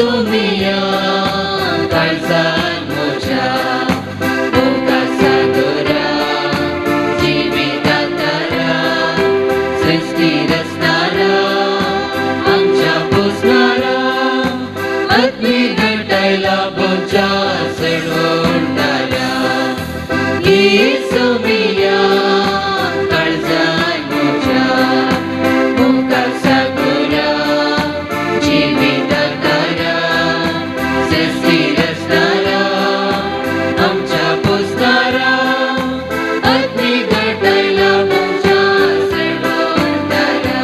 सोमिया काळजान म्हज्या मोगाचा दोरा जिवितांतरा सृष्टी रचणारा आमच्या पोसणारा आत्मी घटायला बोच्या चढवणारा सोमिया काळजान म्हज्या मोगाचा दोरा जिवितांतरा सृष्टी रचणारा आमच्या पोसणारा आत्मी घटायला बोच्या चढवणारा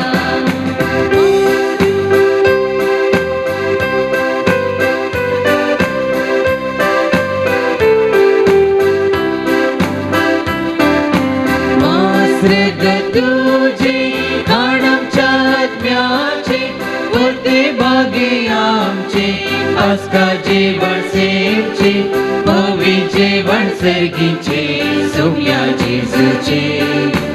तुझे खाण आमच्या आत्म्याचे वरते भागे आमचे पास्का जेवण सेवचे भवी जेवण सर्गीचे सोम्या जेजूचे